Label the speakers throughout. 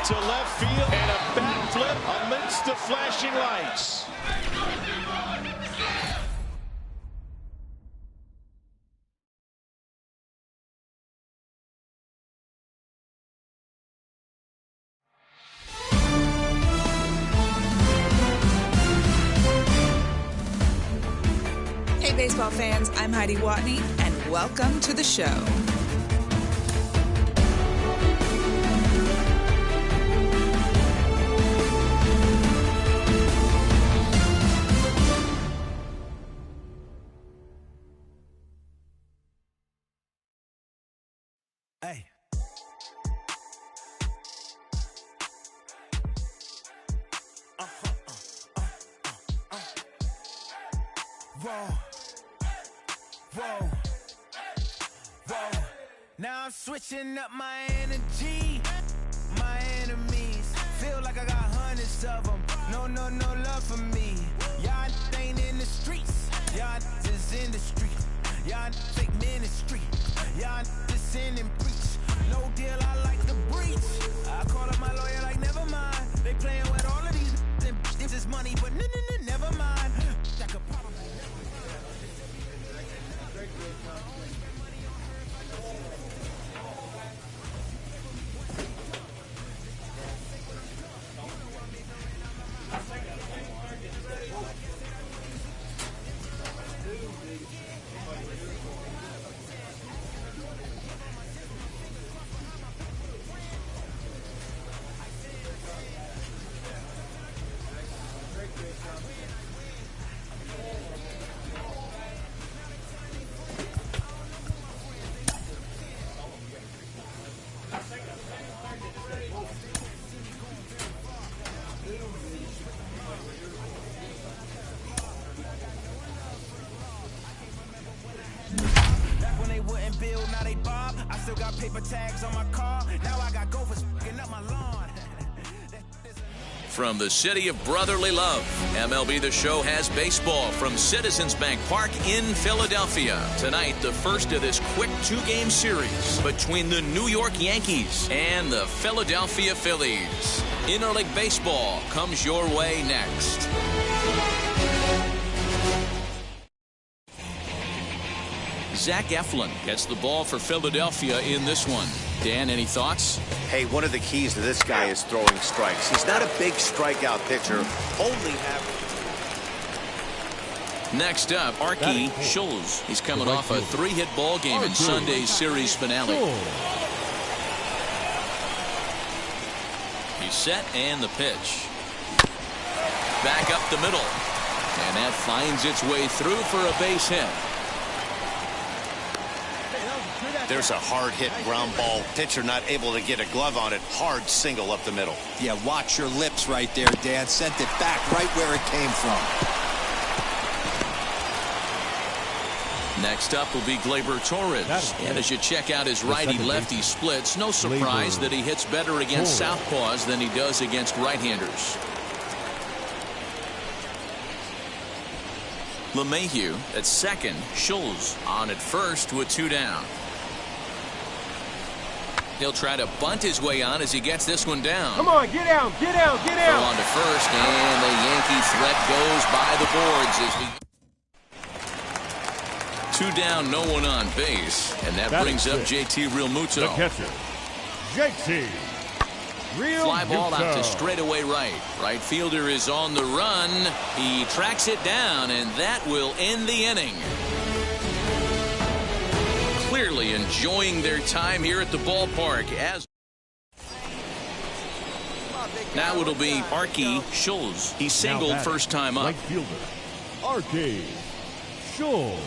Speaker 1: to left field and a backflip amidst the flashing lights.
Speaker 2: Hey baseball fans, I'm Heidi Watney, and welcome to the show.
Speaker 3: Hey. Whoa. Whoa. Whoa. Now I'm switching up my energy. My enemies feel like I got hundreds of them. No love for me. Y'all ain't in the streets. Y'all is in the street. Y'all take ministry. Y'all just sin and preach. No deal, I like the breach. I call up my lawyer like, never mind. They playing with all of these. This is money, but never mind. That could probably. Bill, now they bob. I still got paper tags on my car. Now I got gophers f***ing up my lawn.
Speaker 4: From the city of brotherly love, MLB The Show has baseball from Citizens Bank Park in Philadelphia. Tonight, the first of this quick two-game series between the New York Yankees and the Philadelphia Phillies. Interleague baseball comes your way next. Zach Eflin gets the ball for Philadelphia in this one. Dan, any thoughts?
Speaker 5: Hey, one of the keys to this guy is throwing strikes. He's not a big strikeout pitcher.
Speaker 4: Next up, Archie Schulz. He's coming off a three-hit ball game in Sunday's series finale. He's set and the pitch. Back up the middle. And that finds its way through for a base hit.
Speaker 5: There's a hard-hit ground ball. Pitcher not able to get a glove on it. Hard single up the middle.
Speaker 6: Yeah, watch your lips right there, Dan. Sent it back right where it came from.
Speaker 4: Next up will be Gleyber Torres. And as you check out his righty-lefty splits, no surprise that he hits better against southpaws than he does against right-handers. LeMahieu at second. Schulz on at first with two down. He'll try to bunt his way on as he gets this one down.
Speaker 7: Come on, get out, get out, get out.
Speaker 4: Throw on to first, and the Yankee threat goes by the boards as we... Two down, no one on base, and that brings up JT Realmuto.
Speaker 7: The catcher, JT Realmuto.
Speaker 4: Fly ball out to straightaway right. Right fielder is on the run. He tracks it down, and that will end the inning. Clearly enjoying their time here at the ballpark. As now it'll be Archie Schulz. He singled first time up.
Speaker 7: Right fielder, Archie Schulz.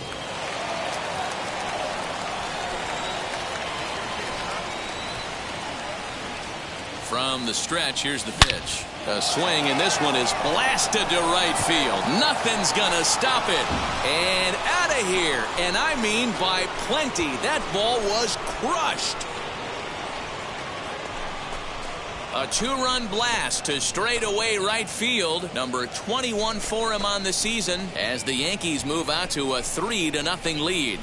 Speaker 4: From the stretch, here's the pitch. A swing, and this one is blasted to right field. Nothing's gonna stop it. And out of here. And I mean by plenty. That ball was crushed. A two-run blast to straightaway right field. Number 21 for him on the season as the Yankees move out to a 3-0 lead.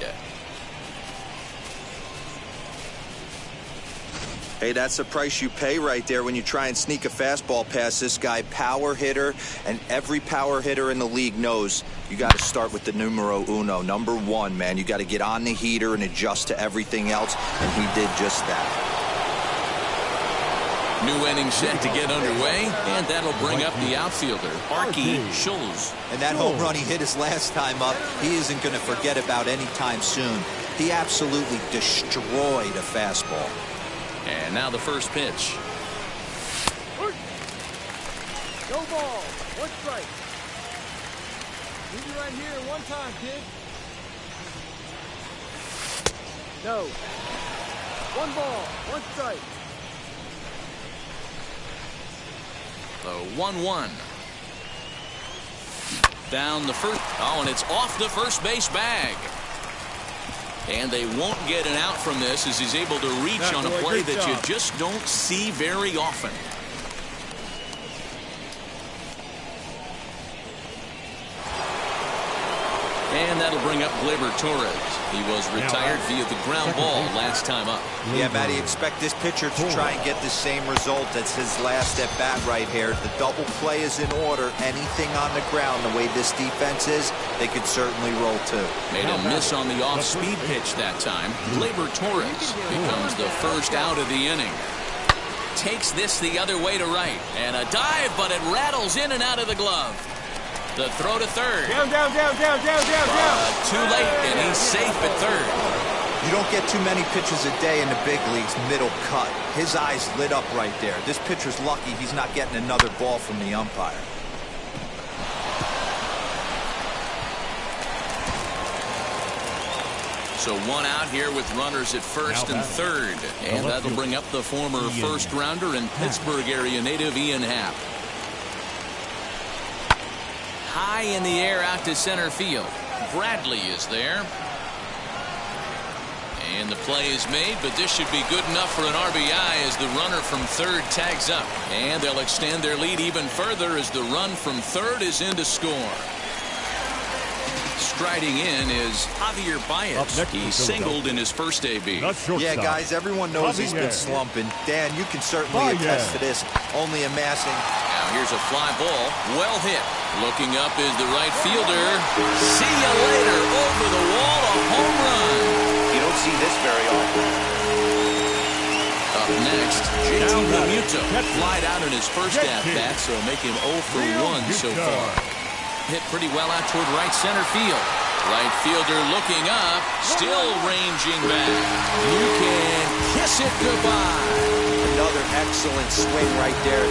Speaker 6: Hey, that's the price you pay right there when you try and sneak a fastball past this guy. Power hitter, and every power hitter in the league knows you got to start with the numero uno, number one, man. You got to get on the heater and adjust to everything else, and he did just that.
Speaker 4: New inning set to get underway, and that'll bring up the outfielder, Arky Schulz.
Speaker 6: And that home run he hit his last time up, he isn't going to forget about any time soon. He absolutely destroyed a fastball.
Speaker 4: And now the first pitch.
Speaker 7: No ball. One strike. Leave you right here one time, kid. No. One ball. One strike.
Speaker 4: The 1-1. Down the first. Oh, and it's off the first base bag. And they won't get an out from this as he's able to reach on a play that you just don't see very often. And that'll bring up Gleyber Torres. He was retired via the ground ball last time up.
Speaker 6: Yeah, Matty, expect this pitcher to try and get the same result as his last at bat right here. The double play is in order. Anything on the ground, the way this defense is, they could certainly roll too.
Speaker 4: Made a miss on the off-speed pitch that time. Gleyber Torres becomes the first out of the inning. Takes this the other way to right. And a dive, but it rattles in and out of the glove. The throw to third.
Speaker 7: Down.
Speaker 4: Too late, and he's safe at third.
Speaker 6: You don't get too many pitches a day in the big leagues, middle cut. His eyes lit up right there. This pitcher's lucky he's not getting another ball from the umpire.
Speaker 4: So one out here with runners at first and third. And that'll bring up the former first-rounder and Pittsburgh area native Ian Happ. High in the air out to center field. Bradley is there. And the play is made, but this should be good enough for an RBI as the runner from third tags up. And they'll extend their lead even further as the run from third is in to score. Striding in is Javier Baez. He singled in his first AB.
Speaker 6: Yeah, guys, everyone knows he's been slumping. Dan, you can certainly attest to this. Only amassing.
Speaker 4: Now here's a fly ball. Well hit. Looking up is the right fielder. See ya later. Over the wall, a home run.
Speaker 5: You don't see this very often.
Speaker 4: Up next, JT Realmuto. Flied out in his first at-bat, so make him 0 for 1 so far. Hit pretty well out toward right center field. Right fielder looking up, still ranging back. You can kiss it goodbye.
Speaker 6: Another excellent swing right there.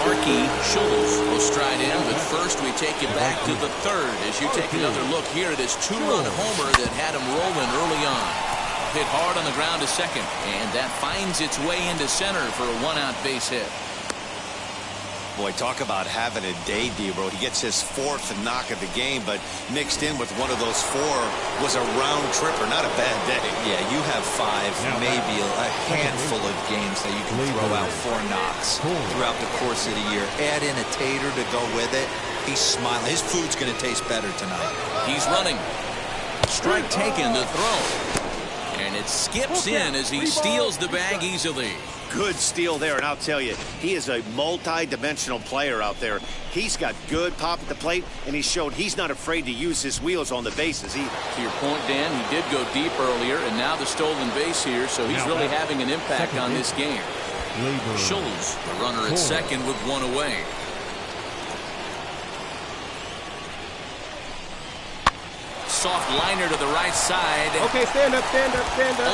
Speaker 4: Arky Schulz will stride in, but first we take you back to the third as you take another look here at his two-run homer that had him rolling early on. Hit hard on the ground to second, and that finds its way into center for a one-out base hit.
Speaker 5: Boy, talk about having a day, D-Bro. He gets his fourth knock of the game, but mixed in with one of those four was a round tripper. Not a bad day.
Speaker 6: Yeah, you have five, maybe a handful of games that you can throw out 4 knocks throughout the course of the year. Add in a tater to go with it. He's smiling. His food's going to taste better tonight.
Speaker 4: He's running. Strike taken to throw. And it skips in as he steals the bag easily.
Speaker 5: Good steal there, and I'll tell you, he is a multi-dimensional player out there. He's got good pop at the plate, and he showed he's not afraid to use his wheels on the bases either.
Speaker 4: To your point, Dan, he did go deep earlier, and now the stolen base here, so he's really having an impact on this game. Schulz, the runner at second with one away. Soft liner to the right side.
Speaker 7: Okay, stand up.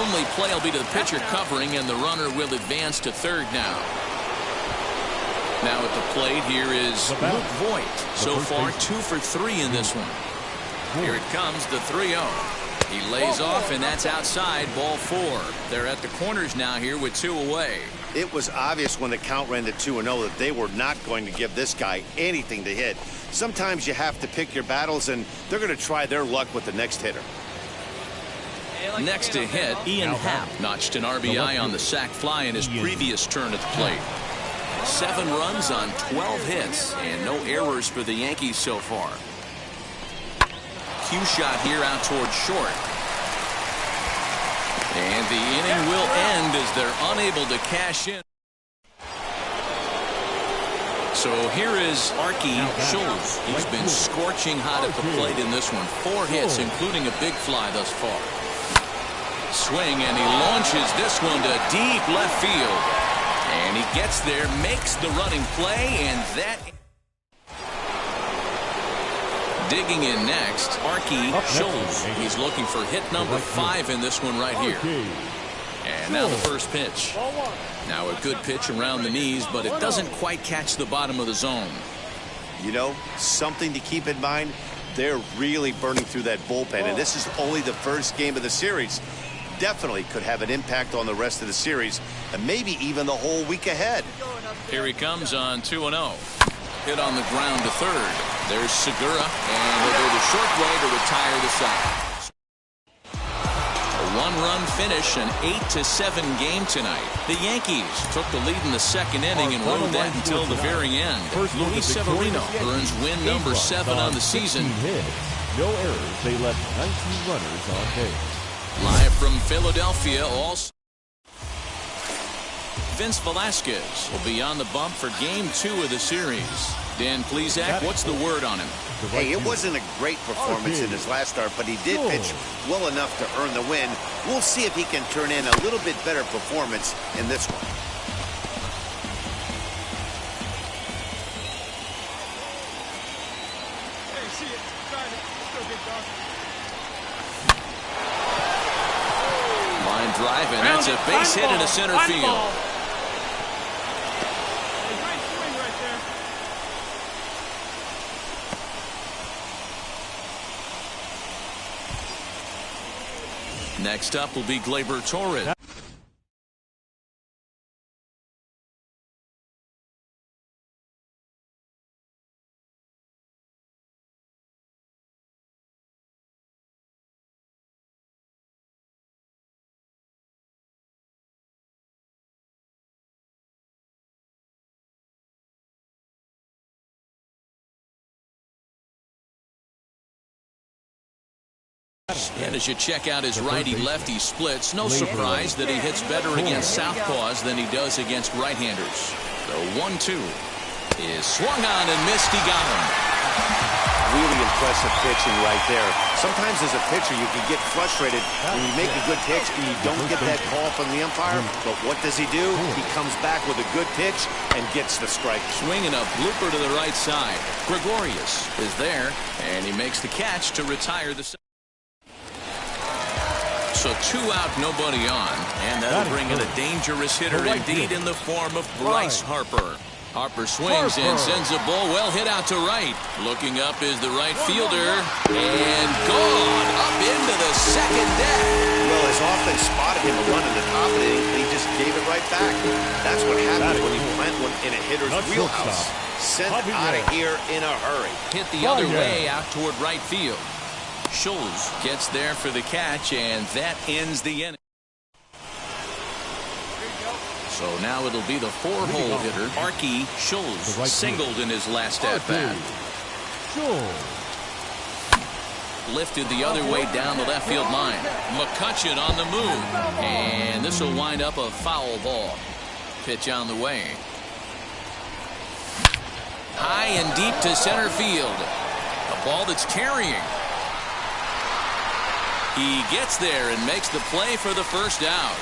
Speaker 4: Only play will be to the pitcher covering, and the runner will advance to third now. Now at the plate here is Luke Voigt. So far 2 for 3 in this one. Here it comes, the 3-0. He lays off, and that's outside, ball 4. They're at the corners now here with 2 away.
Speaker 5: It was obvious when the count ran to 2-0 that they were not going to give this guy anything to hit. Sometimes you have to pick your battles, and they're going to try their luck with the next hitter.
Speaker 4: Next to hit, Ian Happ notched an RBI on the sac fly in his previous turn at the plate. 7 runs on 12 hits, and no errors for the Yankees so far. Cue shot here out towards short. And the inning will end as they're unable to cash in. So here is Archie Schultz. He's been scorching hot at the plate in this one. 4 hits, including a big fly thus far. Swing, and he launches this one to deep left field. And he gets there, makes the running play, and that... Digging in next, Archie Schultz. He's looking for hit number 5 in this one right here. And now the first pitch. Now a good pitch around the knees, but it doesn't quite catch the bottom of the zone.
Speaker 5: You know, something to keep in mind, they're really burning through that bullpen, and this is only the first game of the series. Definitely could have an impact on the rest of the series, and maybe even the whole week ahead.
Speaker 4: Here he comes on 2-0. Hit on the ground to third. There's Segura, and he'll go the short way to retire the side. A 1-run finish, an 8-7 game tonight. The Yankees took the lead in the second inning and rode that until the very end. Luis Severino earns win number 7 on the season.
Speaker 8: No errors. They left 19 runners on base.
Speaker 4: Live from Philadelphia, also Vince Velasquez will be on the bump for game 2 of the series. Dan Plesac, what's the word on him?
Speaker 5: Hey, it wasn't a great performance in his last start, but he did pitch well enough to earn the win. We'll see if he can turn in a little bit better performance in this one.
Speaker 7: Hey, see it. Started. Still good, dog.
Speaker 4: Line drive, and that's a base hit into center field.
Speaker 7: Great swing right there.
Speaker 4: Next up will be Gleyber Torres. And as you check out his righty-lefty splits, no surprise that he hits better against southpaws than he does against right-handers. The 1-2 is swung on and missed. He got him.
Speaker 5: Really impressive pitching right there. Sometimes as a pitcher you can get frustrated when you make a good pitch and you don't get that call from the umpire. But what does he do? He comes back with a good pitch and gets the strike.
Speaker 4: Swinging a blooper to the right side. Gregorius is there, and he makes the catch to retire the... So 2 out, nobody on, and that'll bring in a dangerous hitter indeed in the form of Bryce Harper. Harper swings and sends a ball well hit out to right. Looking up is the right fielder, and gone up into the second deck.
Speaker 5: Well, his offense spotted him a run in the top of the inning, but he just gave it right back. That's what happens when you plant one in a hitter's wheelhouse. Sent out of here in a hurry.
Speaker 4: Hit the other way out toward right field. Schultz gets there for the catch, and that ends the inning. So now it'll be the 4-hole hitter, Archie Schultz, singled in his last at-bat. Lifted the other way down the left field line. McCutcheon on the move, and this will wind up a foul ball. Pitch on the way. High and deep to center field. A ball that's carrying. He gets there and makes the play for the first out.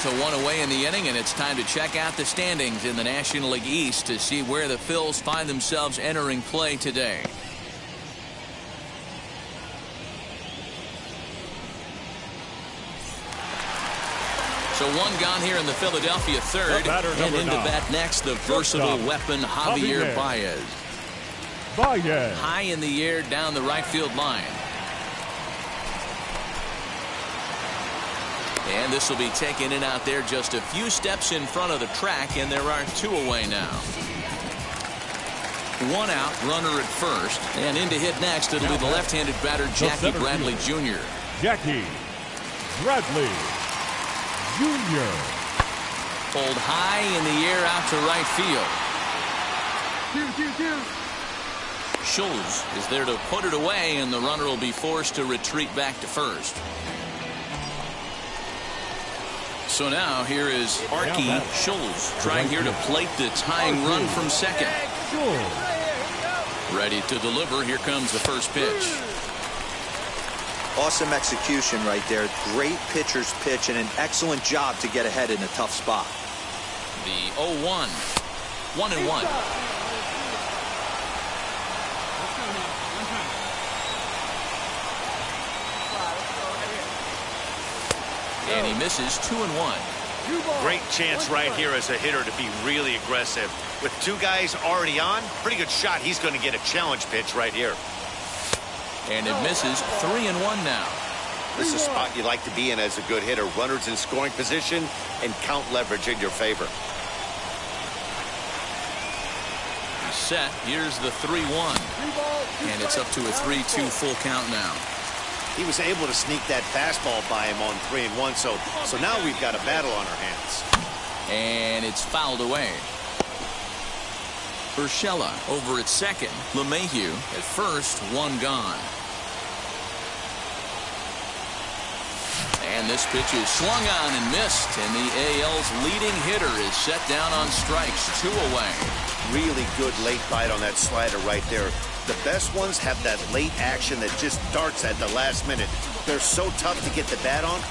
Speaker 4: So 1 away in the inning, and it's time to check out the standings in the National League East to see where the Phils find themselves entering play today. So 1 gone here in the Philadelphia third, and into bat next the versatile weapon Javier Baez. High in the air down the right field line. And this will be taken in out there just a few steps in front of the track, and there are 2 away now. 1 out, runner at first, and in to hit next it'll be the left-handed batter Jackie Bradley Jr.
Speaker 8: Jackie Bradley Jr.
Speaker 4: Pulled high in the air out to right field. Schultz is there to put it away, and the runner will be forced to retreat back to first. So now here is Arky Schulz trying here to plate the tying run from second. Ready to deliver. Here comes the first pitch.
Speaker 6: Awesome execution right there. Great pitcher's pitch and an excellent job to get ahead in a tough spot.
Speaker 4: The 0-1. 1-1. And he misses 2-1.
Speaker 5: Great chance right here as a hitter to be really aggressive. With two guys already on, pretty good shot. He's going to get a challenge pitch right here.
Speaker 4: And it misses 3-1 now.
Speaker 5: This is a spot you like to be in as a good hitter. Runners in scoring position and count leverage in your favor.
Speaker 4: He's set. Here's the 3-1. And it's up to a 3-2 full count now.
Speaker 5: He was able to sneak that fastball by him on 3-1, so now we've got a battle on our hands.
Speaker 4: And it's fouled away. Urshela over at second. LeMahieu at first, one gone. And this pitch is swung on and missed, and the AL's leading hitter is set down on strikes, 2 away.
Speaker 5: Really good late bite on that slider right there. The best ones have that late action that just darts at the last minute. They're so tough to get the bat on.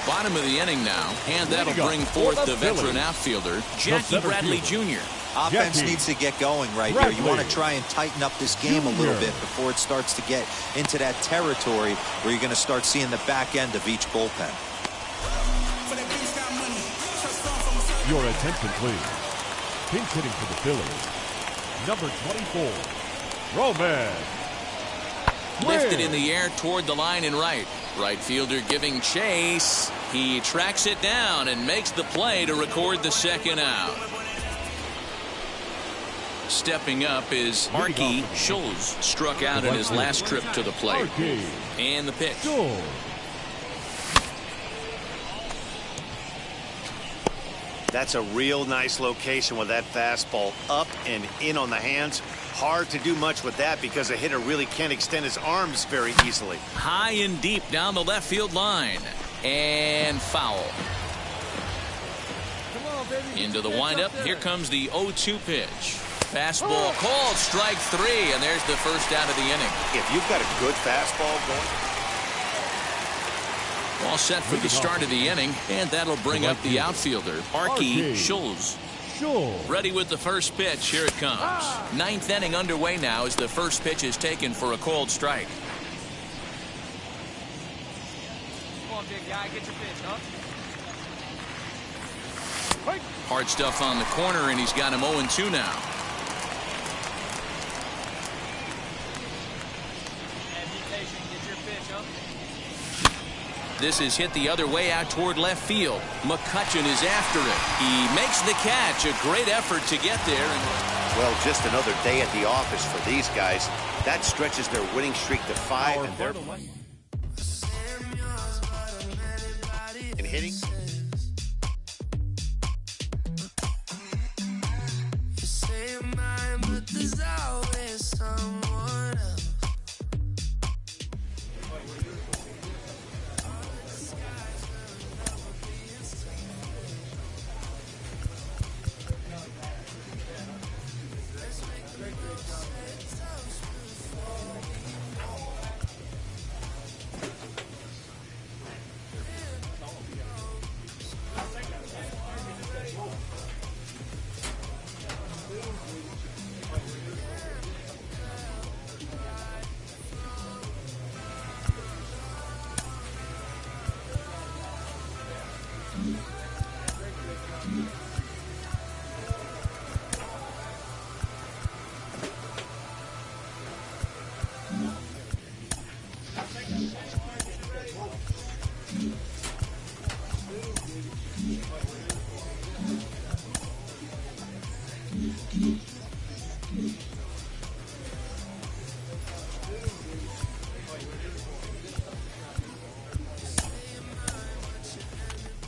Speaker 4: Bottom of the inning now, and that'll bring forth the veteran outfielder, Jackie Bradley Jr.
Speaker 6: Offense needs to get going right here. You want to try and tighten up this game a little bit before it starts to get into that territory where you're going to start seeing the back end of each bullpen.
Speaker 8: Your attention, please. Pinch hitting for the Phillies. Number 24, Roman.
Speaker 4: Lifted in the air toward the line and right. Right fielder giving chase. He tracks it down and makes the play to record the second out. Stepping up is Arky Schulz. Struck out in his last trip to the plate. And the pitch.
Speaker 5: That's a real nice location with that fastball up and in on the hands. Hard to do much with that because a hitter really can't extend his arms very easily.
Speaker 4: High and deep down the left field line. And foul. Into the windup. Here comes the 0-2 pitch. Fastball called, strike 3, and there's the first out of the inning.
Speaker 5: If you've got a good fastball going.
Speaker 4: All set for the start of the inning, and that'll bring up the outfielder, Arky Schulz. Ready with the first pitch. Here it comes. Ninth inning underway now as the first pitch is taken for a called strike.
Speaker 7: Come on, big guy, get your pitch, huh?
Speaker 4: Hard stuff on the corner, and he's got him 0-2 now. This is hit the other way out toward left field. McCutchen is after it. He makes the catch. A great effort to get there.
Speaker 5: Well, just another day at the office for these guys. That stretches their winning streak to 5, and they're in hitting.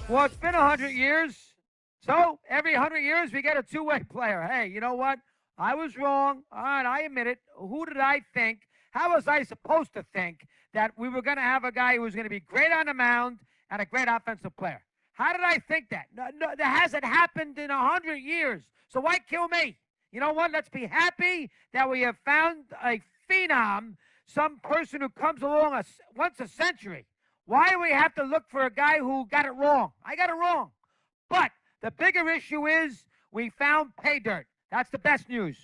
Speaker 7: Well, it's been 100 years. So every 100 years, we get a two-way player. Hey, you know what? I was wrong. All right, I admit it. Who did I think? How was I supposed to think that we were going to have a guy who was going to be great on the mound and a great offensive player. How did I think that? No, that hasn't happened in 100 years. So why kill me? You know what? Let's be happy that we have found a phenom, some person who comes along once a century. Why do we have to look for a guy who got it wrong? I got it wrong. But the bigger issue is we found pay dirt. That's the best news.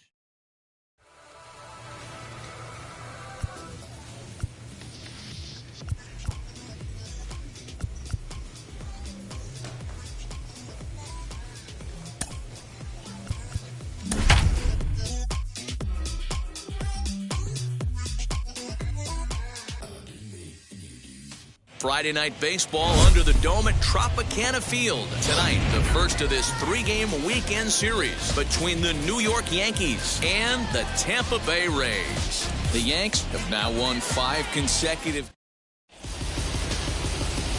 Speaker 4: Friday Night Baseball under the dome at Tropicana Field. Tonight, the first of this 3-game weekend series between the New York Yankees and the Tampa Bay Rays. The Yanks have now won 5 consecutive.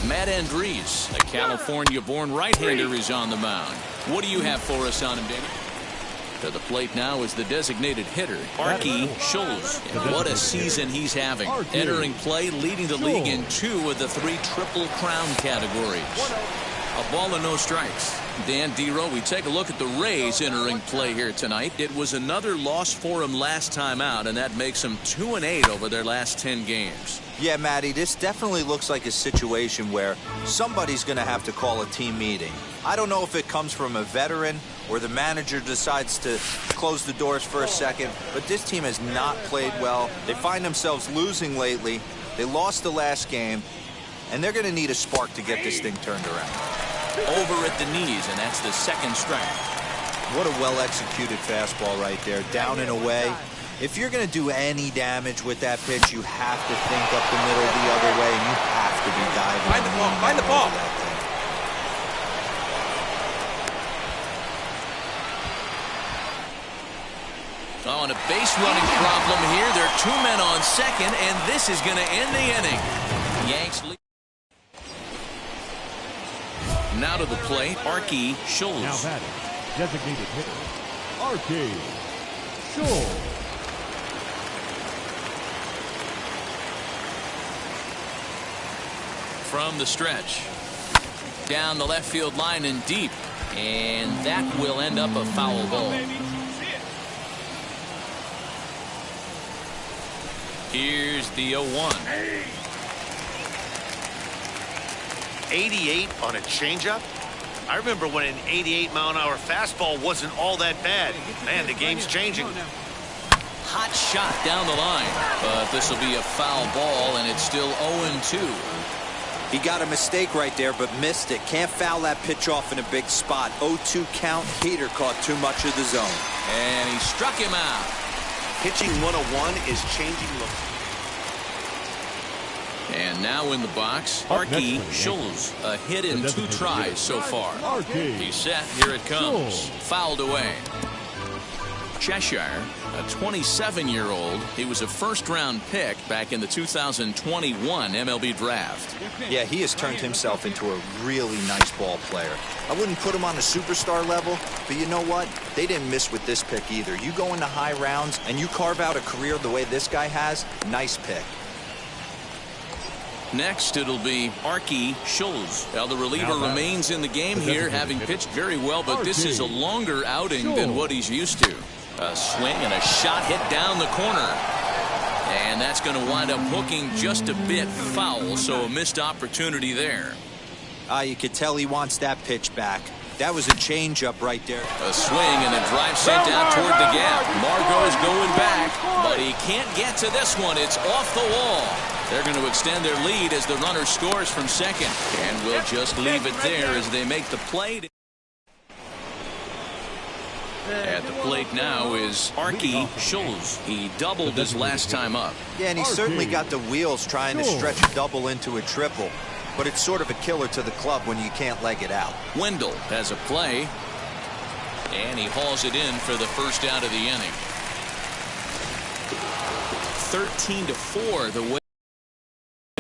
Speaker 4: Matt Andriese, a California-born right-hander, is on the mound. What do you have for us on him, Danny? To the plate now is the designated hitter, Arky Schultz. And what a season he's having. Entering play, leading the league in 2 of the 3 Triple Crown categories. A ball and no strikes. Dan Dero, we take a look at the Rays entering play here tonight. It was another loss for them last time out, and that makes them 2-8 over their last 10 games.
Speaker 6: Yeah, Matty, this definitely looks like a situation where somebody's going to have to call a team meeting. I don't know if it comes from a veteran or the manager decides to close the doors for a second, but this team has not played well. They find themselves losing lately. They lost the last game, and they're going to need a spark to get this thing turned around.
Speaker 4: Over at the knees, and that's the second strike.
Speaker 6: What a well-executed fastball right there, down and away. If you're going to do any damage with that pitch, you have to think up the middle the other way, and you have to be diving.
Speaker 5: Find the ball.
Speaker 4: Oh, and a base running problem here. There are 2 men on second, and this is going to end the inning. Yanks lead. Now to the plate, Arky Schultz.
Speaker 8: Now batting, designated hitter, Arky Schultz.
Speaker 4: From the stretch. Down the left field line and deep. And that will end up a foul ball. Here's the 0-1.
Speaker 5: 88 on a changeup? I remember when an 88-mile-an-hour fastball wasn't all that bad. Man, the game's changing.
Speaker 4: Hot shot down the line. But this will be a foul ball, and it's still 0-2.
Speaker 6: He got a mistake right there, but missed it. Can't foul that pitch off in a big spot. 0-2 count. Hader caught too much of the zone.
Speaker 4: And he struck him out.
Speaker 5: Pitching 101 is changing look.
Speaker 4: And now in the box, Arky Schultz. A hit in 2 tries so far. He's set. Here it comes. Fouled away. Cheshire, a 27-year-old. He was a first-round pick back in the 2021 MLB draft.
Speaker 6: Yeah, he has turned himself into a really nice ball player. I wouldn't put him on the superstar level, but you know what? They didn't miss with this pick either. You go into high rounds and you carve out a career the way this guy has, nice pick.
Speaker 4: Next, it'll be Arky Schultz. Now, the reliever remains in the game here, having pitched very well, but this is a longer outing than what he's used to. A swing and a shot hit down the corner. And that's going to wind up hooking just a bit foul, so a missed opportunity there.
Speaker 6: You could tell he wants that pitch back. That was a changeup right there.
Speaker 4: A swing and a drive sent out toward the gap. Margot's going back, but he can't get to this one. It's off the wall. They're going to extend their lead as the runner scores from second. And we'll just leave it there as they make the play. At the plate now is Arky Schultz. He doubled his last time up.
Speaker 6: Yeah, and he certainly got the wheels trying to stretch a double into a triple. But it's sort of a killer to the club when you can't leg it out.
Speaker 4: Wendell has a play. And he hauls it in for the first out of the inning. 13-4 the way.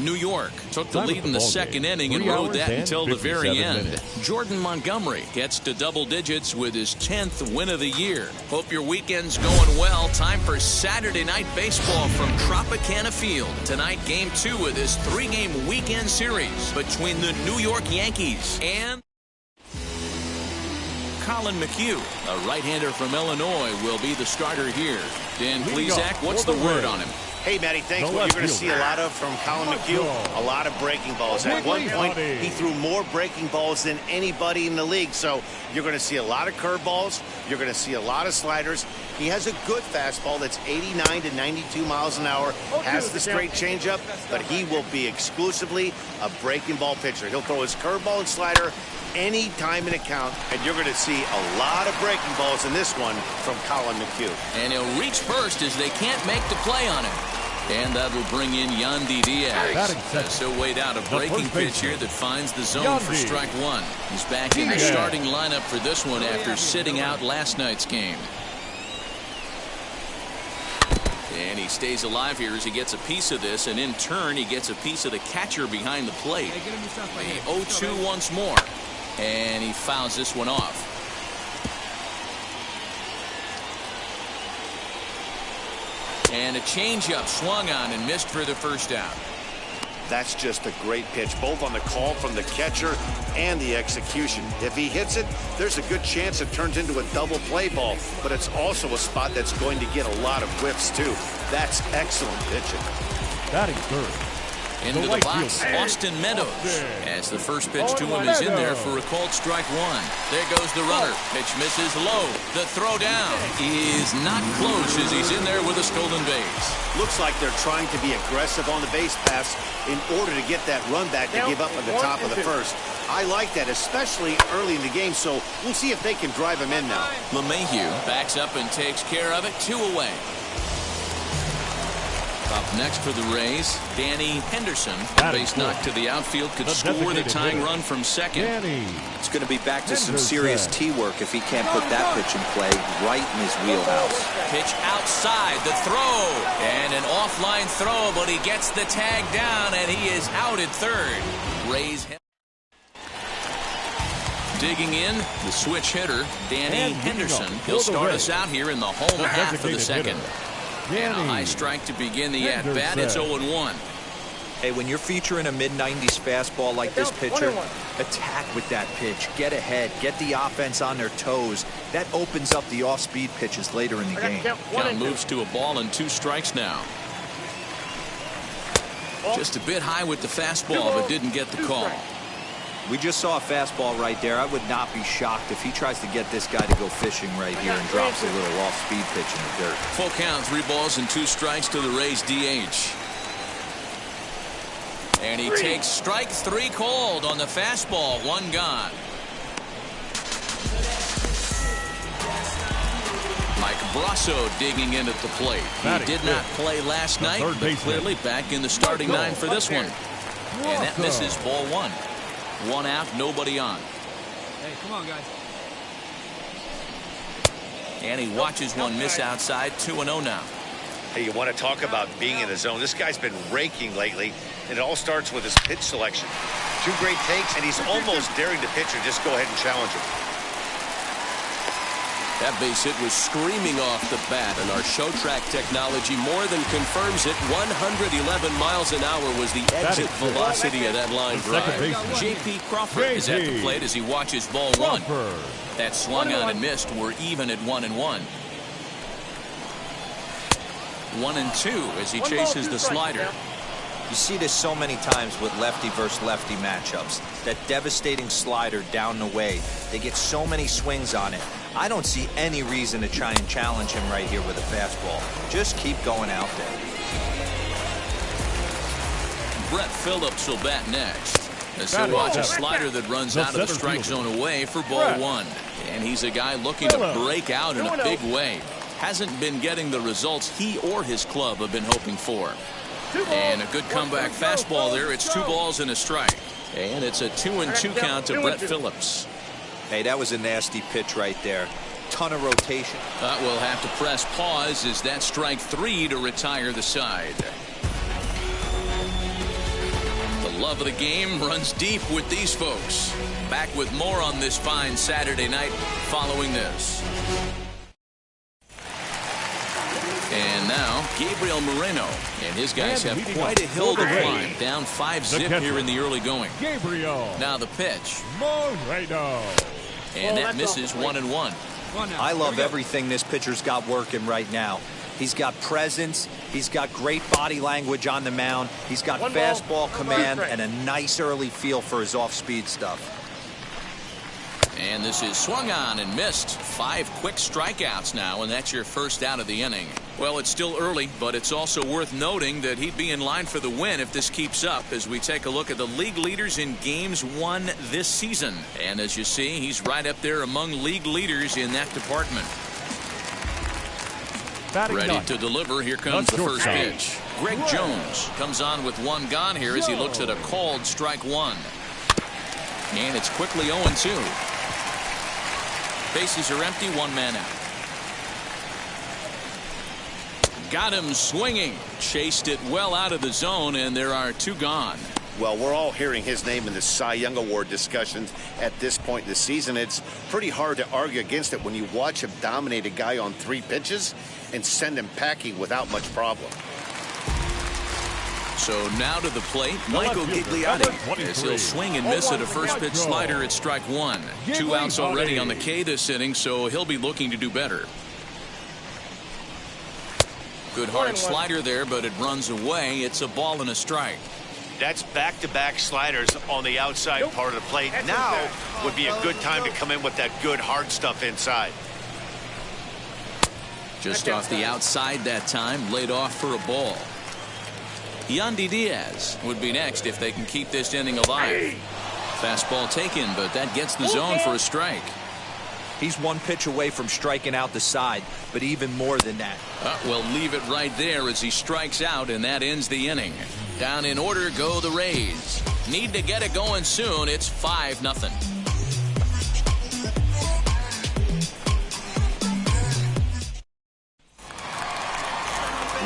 Speaker 4: New York took the lead in the second inning and rode that until the very end. Jordan Montgomery gets to double digits with his 10th win of the year. Hope your weekend's going well. Time for Saturday night baseball from Tropicana Field. Tonight, Game 2 of this 3-game weekend series between the New York Yankees and Colin McHugh, a right-hander from Illinois, will be the starter here. Dan Plesac, what's the word on him?
Speaker 5: Hey, Matty, thanks. What you're going to see a lot of from Colin McHugh, a lot of breaking balls. At one point, he threw more breaking balls than anybody in the league. So you're going to see a lot of curveballs. You're going to see a lot of sliders. He has a good fastball that's 89 to 92 miles an hour, has the straight changeup, but he will be exclusively a breaking ball pitcher. He'll throw his curveball and slider any time in a count, and you're going to see a lot of breaking balls in this one from Colin McHugh.
Speaker 4: And he'll reach first as they can't make the play on him. And that will bring in Yandy Diaz. So weighed out a breaking pitch here that finds the zone for strike one. He's back in the starting lineup for this one after sitting out last night's game. And he stays alive here as he gets a piece of this, and in turn he gets a piece of the catcher behind the plate. A 0-2 once more. And he fouls this one off. And a changeup swung on and missed for the first out.
Speaker 5: That's just a great pitch, both on the call from the catcher and the execution. If he hits it, there's a good chance it turns into a double play ball, but it's also a spot that's going to get a lot of whiffs, too. That's excellent pitching.
Speaker 8: Batting third.
Speaker 4: Into the box, Austin Meadows, as the first pitch to him is in there for a called strike one. There goes the runner. Pitch misses low. The throw down is not close as he's in there with a stolen base.
Speaker 5: Looks like they're trying to be aggressive on the base pass in order to get that run back to give up at the top of the first. I like that, especially early in the game, so we'll see if they can drive him in now.
Speaker 4: LeMahieu backs up and takes care of it. 2 away. Up next for the Rays, Danny Henderson. Base knock to the outfield could score the tying run from second.
Speaker 6: It's going to be back to some serious tee work if he can't put that pitch in play right in his wheelhouse.
Speaker 4: Pitch outside, the throw, and an offline throw, but he gets the tag down, and he is out at third. Rays digging in, the switch hitter, Danny Henderson. He'll start us out here in the home half of the second. And a high strike to begin the at-bat. It's 0-1.
Speaker 6: Hey, when you're featuring a mid-90s fastball like this pitcher, attack with that pitch. Get ahead. Get the offense on their toes. That opens up the off-speed pitches later in the game.
Speaker 4: Count moves to a ball and 2 strikes now. Just a bit high with the fastball, but didn't get the call.
Speaker 6: We just saw a fastball right there. I would not be shocked if he tries to get this guy to go fishing right here and drops a little off-speed pitch in the dirt.
Speaker 4: Full count, 3 balls and 2 strikes to the Rays DH. And he takes strike 3 called on the fastball. 1 gone. Mike Brasso digging in at the plate. He did not play last night, but clearly back in the starting 9 for this one. And that misses, ball 1. 1 out, nobody on.
Speaker 9: Hey, come on, guys.
Speaker 4: And he watches one miss outside. 2-0 now.
Speaker 5: Hey, you want to talk about being in the zone? This guy's been raking lately, and it all starts with his pitch selection. 2 great takes, and he's almost daring the pitcher just go ahead and challenge him.
Speaker 10: That base hit was screaming off the bat, and our show track technology more than confirms it. 111 miles an hour was the exit velocity of that line drive.
Speaker 4: J.P. Crawford is at the plate as he watches ball 1. That swung on and missed. We're even at 1-1. 1-2 as he chases the slider.
Speaker 6: You see this so many times with lefty versus lefty matchups. That devastating slider down the way. They get so many swings on it. I don't see any reason to try and challenge him right here with a fastball. Just keep going out there.
Speaker 4: Brett Phillips will bat next. As he'll watch a slider that runs out of the strike zone away for ball 1. And he's a guy looking to break out in a big way. Hasn't been getting the results he or his club have been hoping for. And a good comeback fastball there. It's 2 balls and a strike. And it's a 2-2 count to Brett Phillips.
Speaker 6: Hey, that was a nasty pitch right there. Ton of rotation.
Speaker 4: We'll have to press pause as that strike 3 to retire the side. love of the game runs deep with these folks. Back with more on this fine Saturday night following this. And now, Gabriel Moreno and his guys have quite a hill to climb. Down 5-zip here in the early going.
Speaker 8: Gabriel.
Speaker 4: Now the pitch.
Speaker 8: Moreno.
Speaker 4: And that misses 1-1.
Speaker 6: I love everything this pitcher's got working right now. He's got presence. He's got great body language on the mound. He's got fastball command and a nice early feel for his off-speed stuff.
Speaker 4: And this is swung on and missed. 5 quick strikeouts now, and that's your first out of the inning. Well, it's still early, but it's also worth noting that he'd be in line for the win if this keeps up as we take a look at the league leaders in games won this season. And as you see, he's right up there among league leaders in that department. Ready to deliver. Here comes the first pitch. Greg Jones comes on with 1 gone here as he looks at a called strike 1. And it's quickly 0-2. Bases are empty, 1 man out. Got him swinging. Chased it well out of the zone, and there are 2 gone.
Speaker 5: Well, we're all hearing his name in the Cy Young Award discussions at this point in the season. It's pretty hard to argue against it when you watch him dominate a guy on 3 pitches and send him packing without much problem.
Speaker 4: So now to the plate, Michael Gigliotti, as he'll swing and miss at a first pitch slider at strike 1. 2 outs already on the K this inning, so he'll be looking to do better. Good hard slider there, but it runs away. It's a ball and a strike.
Speaker 11: That's back-to-back sliders on the outside part of the plate. Now would be a good time to come in with that good hard stuff inside.
Speaker 4: Just off the outside that time, laid off for a ball. Yandy Diaz would be next if they can keep this inning alive. Fastball taken, but that gets the zone for a strike.
Speaker 6: He's 1 pitch away from striking out the side, but even more than that.
Speaker 4: We'll leave it right there as he strikes out, and that ends the inning. Down in order go the Rays. Need to get it going soon. It's 5-0.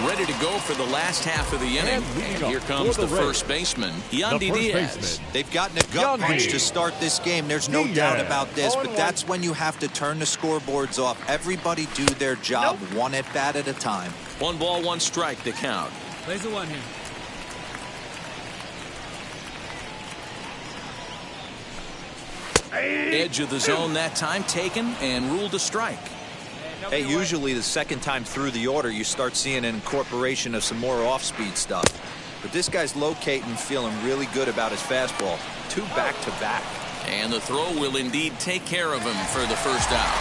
Speaker 4: Ready to go for the last half of the inning. And here comes the first baseman, Yandy Diaz.
Speaker 6: They've gotten a gut punch to start this game. There's no doubt about this, but that's when you have to turn the scoreboards off. Everybody do their job 1 at bat at a time.
Speaker 4: 1 ball, 1 strike to count.
Speaker 9: Plays the 1 here.
Speaker 4: Edge of the zone that time taken and ruled a strike.
Speaker 6: Hey, usually the second time through the order you start seeing an incorporation of some more off-speed stuff. But this guy's locating, feeling really good about his fastball. 2 back-to-back.
Speaker 4: And the throw will indeed take care of him for the first out.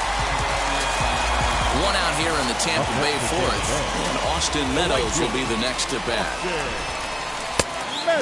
Speaker 4: 1 out here in the Tampa Bay 4th. And Austin Meadows will be the next to bat.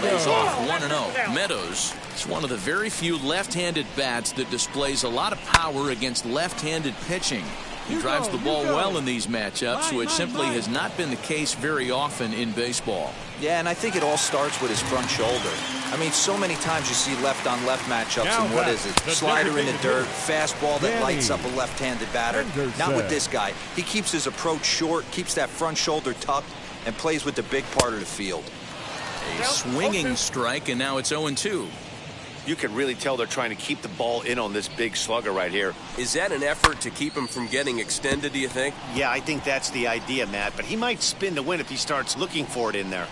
Speaker 4: Lays off 1-0. Meadows is one of the very few left-handed bats that displays a lot of power against left-handed pitching. He drives the ball well in these matchups, which simply has not been the case very often in baseball.
Speaker 6: Yeah, and I think it all starts with his front shoulder. I mean, so many times you see left-on-left matchups, and what is it? Slider in the dirt, fastball that lights up a left-handed batter. Not with this guy. He keeps his approach short, keeps that front shoulder tucked, and plays with the big part of the field.
Speaker 4: A swinging strike, and now it's 0-2.
Speaker 11: You can really tell they're trying to keep the ball in on this big slugger right here.
Speaker 10: Is that an effort to keep him from getting extended, do you think?
Speaker 11: Yeah, I think that's the idea, Matt. But he might spin to win if he starts looking for it in there.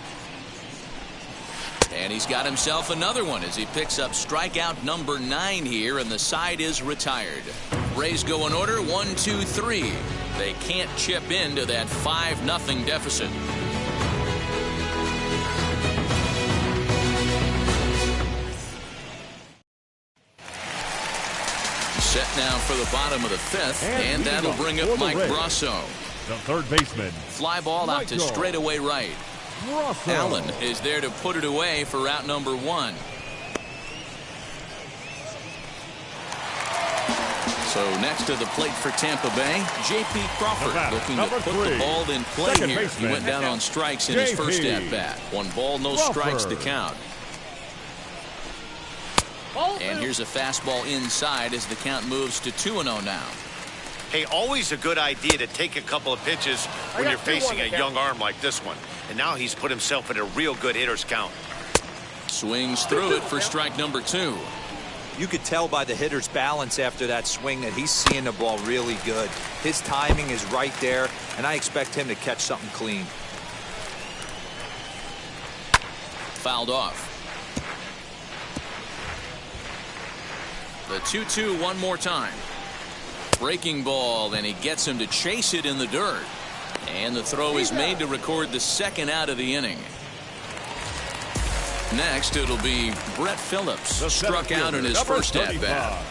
Speaker 4: And he's got himself another one as he picks up strikeout number 9 here, and the side is retired. Rays go in order 1, 2, 3. They can't chip into that 5-0 deficit. Set now for the bottom of the 5th, and that'll bring up Mike Brasso.
Speaker 8: The third baseman.
Speaker 4: Fly ball out to straightaway right. Allen is there to put it away for out number 1. So next to the plate for Tampa Bay, J.P. Crawford looking to put the ball in play here. He went down on strikes in his first at-bat. 1 ball, no strikes to count. And here's a fastball inside as the count moves to 2-0 now.
Speaker 11: Hey, always a good idea to take a couple of pitches when you're facing a young arm like this one. And now he's put himself in a real good hitter's count.
Speaker 4: Swings through it for strike number 2.
Speaker 6: You could tell by the hitter's balance after that swing that he's seeing the ball really good. His timing is right there, and I expect him to catch something clean.
Speaker 4: Fouled off. The 2-2 one more time. Breaking ball, and he gets him to chase it in the dirt. And the throw is made to record the second out of the inning. Next, it'll be Brett Phillips. Struck out in his first at-bat.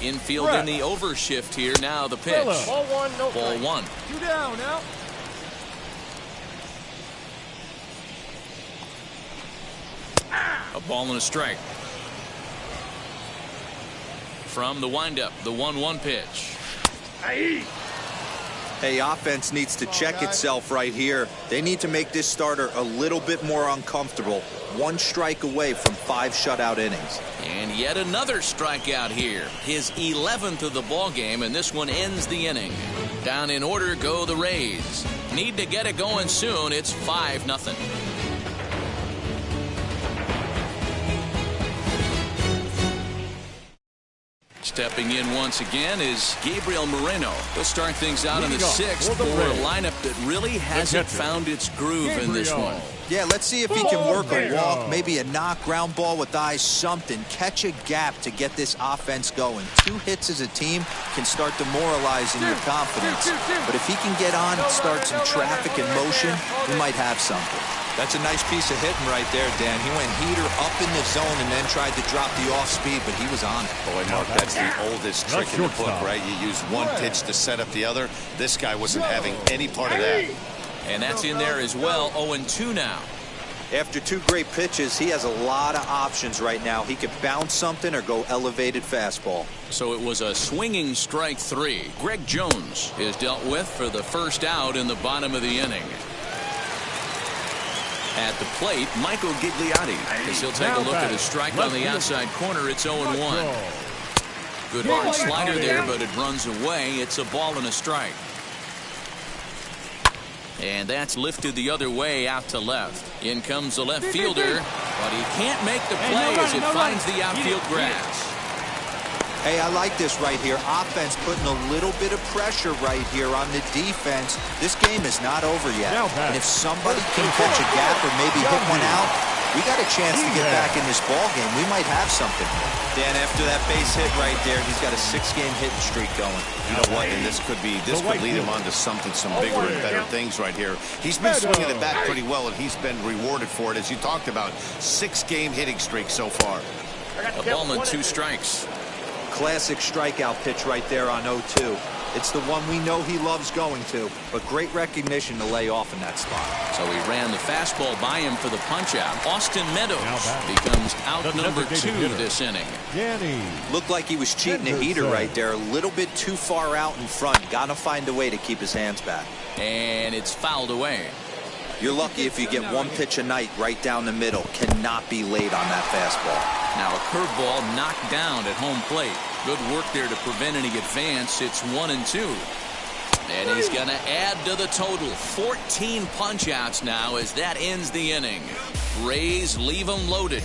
Speaker 4: Infield in the overshift here. Now the pitch.
Speaker 12: Ball one, no
Speaker 4: Ball one.
Speaker 12: 2 down now.
Speaker 4: A ball and a strike. From the windup, the 1-1 pitch.
Speaker 6: Hey, offense needs to check itself right here. They need to make this starter a little bit more uncomfortable. 1 strike away from 5 shutout innings.
Speaker 4: And yet another strikeout here. His 11th of the ball game, and this one ends the inning. Down in order go the Rays. Need to get it going soon. It's 5-0. Stepping in once again is Gabriel Moreno. Let's start things out in the 6th for a lineup that really hasn't found its groove in this one.
Speaker 6: Yeah, let's see if he can work a walk, maybe a knock, ground ball with eyes, something. Catch a gap to get this offense going. 2 hits as a team can start demoralizing your confidence. But if he can get on and start some traffic in motion, we might have something. That's a nice piece of hitting right there, Dan. He went heater up in the zone and then tried to drop the off speed, but he was on it.
Speaker 5: Boy, Mark, that's the oldest trick in the book, right? You use one pitch to set up the other. This guy wasn't having any part of that.
Speaker 4: And that's in there as well. 0-2 now.
Speaker 6: After 2 great pitches, he has a lot of options right now. He could bounce something or go elevated fastball.
Speaker 4: So it was a swinging strike 3. Greg Jones is dealt with for the first out in the bottom of the inning. At the plate, Michael Gigliotti, as he'll take a look at a strike on the outside corner. It's 0-1. Good hard slider there, but it runs away. It's a ball and a strike. And that's lifted the other way out to left. In comes the left fielder, but he can't make the play as it finds the outfield grass.
Speaker 6: Hey, I like this right here. Offense putting a little bit of pressure right here on the defense. This game is not over yet. And if somebody can catch a gap or maybe hit one out, we got a chance to get back in this ball game. We might have something. Dan, after that base hit right there, he's got a 6-game hitting streak going.
Speaker 5: You know what? And this could lead him on to something, some bigger and better things right here. He's been swinging the bat pretty well, and he's been rewarded for it, as you talked about. 6-game hitting streak so far.
Speaker 4: A ball and 2 strikes.
Speaker 6: Classic strikeout pitch right there on 0-2. It's the one we know he loves going to, but great recognition to lay off in that spot.
Speaker 4: So he ran the fastball by him for the punch-out. Austin Meadows becomes out number 2 this inning.
Speaker 6: Looked like he was cheating a heater right there, a little bit too far out in front. Got to find a way to keep his hands back.
Speaker 4: And it's fouled away.
Speaker 6: You're lucky if you get 1 pitch a night right down the middle. Cannot be late on that fastball.
Speaker 4: Now a curveball knocked down at home plate. Good work there to prevent any advance. It's 1-2. And he's going to add to the total. 14 punch-outs now as that ends the inning. Rays leave them loaded.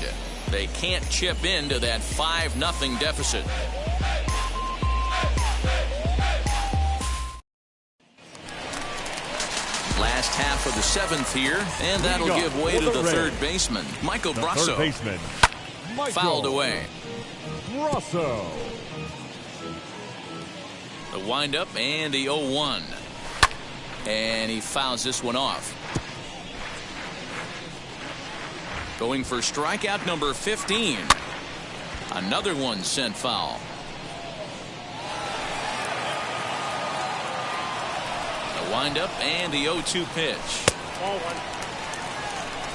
Speaker 4: They can't chip into that 5-0 deficit. Last half of the 7th here, and that'll give way to the third baseman, Michael Brasso. Fouled away.
Speaker 8: Brasso.
Speaker 4: The windup and the 0-1. And he fouls this one off. Going for strikeout number 15. Another one sent foul. The windup and the 0-2 pitch.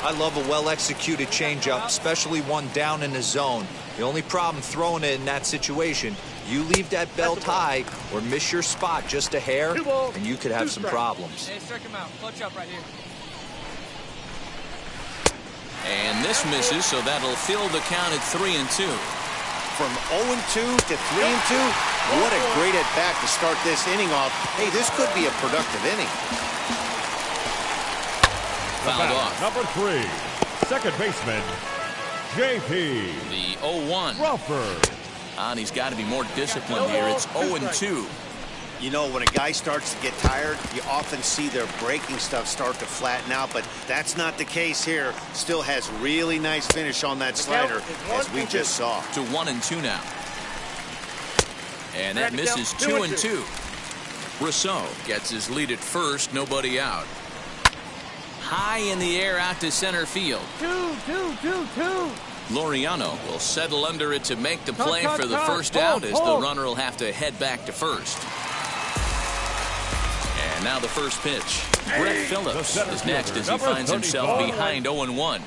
Speaker 6: I love a well-executed changeup, especially one down in the zone. The only problem throwing it in that situation, you leave that belt high or miss your spot just a hair, and you could have some problems.
Speaker 9: Hey, strike him out. Clutch up right here.
Speaker 4: And this misses, so that'll fill the count at 3-2.
Speaker 5: From 0-2 to 3-2, what a great at-bat to start this inning off. Hey, this could be a productive inning.
Speaker 4: Fouled off.
Speaker 8: Number 3, second baseman, JP.
Speaker 4: The 0-1.
Speaker 8: Crawford.
Speaker 4: And he's got to be more disciplined here. It's 0-2.
Speaker 5: You know, when a guy starts to get tired, you often see their breaking stuff start to flatten out, but that's not the case here. Still has really nice finish on that slider, as we just saw.
Speaker 4: To 1-2 now. And that misses 2-2. Rousseau gets his lead at first, nobody out. High in the air out to center field.
Speaker 7: 2-2-2-2.
Speaker 4: Laureano will settle under it to make the play for the first out, as the runner will have to head back to first. And now the first pitch. Brett Phillips is next as he finds himself behind 0-1.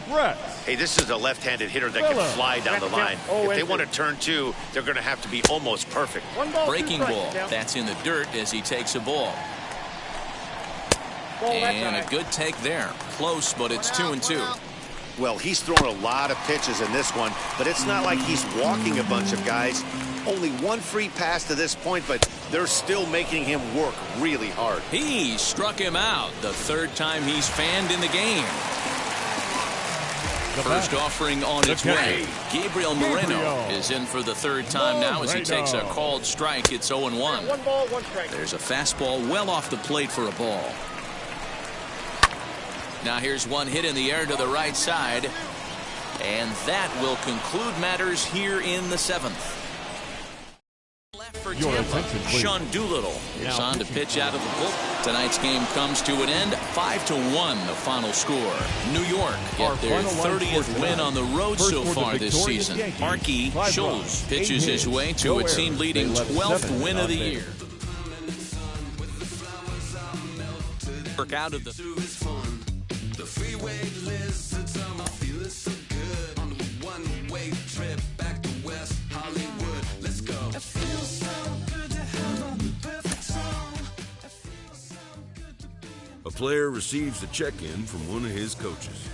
Speaker 11: Hey, this is a left-handed hitter that can fly down the line. If they want to turn two, they're going to have to be almost perfect.
Speaker 4: Breaking ball. That's in the dirt as he takes a ball. And a good take there. Close, but it's 2-2.
Speaker 5: Well, he's thrown a lot of pitches in this one, but it's not like he's walking a bunch of guys. Only one free pass to this point, but they're still making him work really hard.
Speaker 4: He struck him out the third time he's fanned in the game. First offering on its way. Gabriel Moreno is in for the third time now as he takes a called strike. It's 0-1.
Speaker 7: 1 ball, 1 strike.
Speaker 4: There's a fastball well off the plate for a ball. Now here's one hit in the air to the right side. And that will conclude matters here in the 7th. Left for Tampa, Sean Doolittle is on to pitch out of the bullpen. Tonight's game comes to an end. 5-1 the final score. New York get their 30th win on the road so far this season. Marky Schultz pitches his way to a team-leading 12th win of the year. Work out of the freeway list to tell my feeling so good on the one-way trip back to West Hollywood. Let's go. It feels so good to have on the perfect song. It feels so good to be.
Speaker 12: A player receives a check-in from one of his coaches.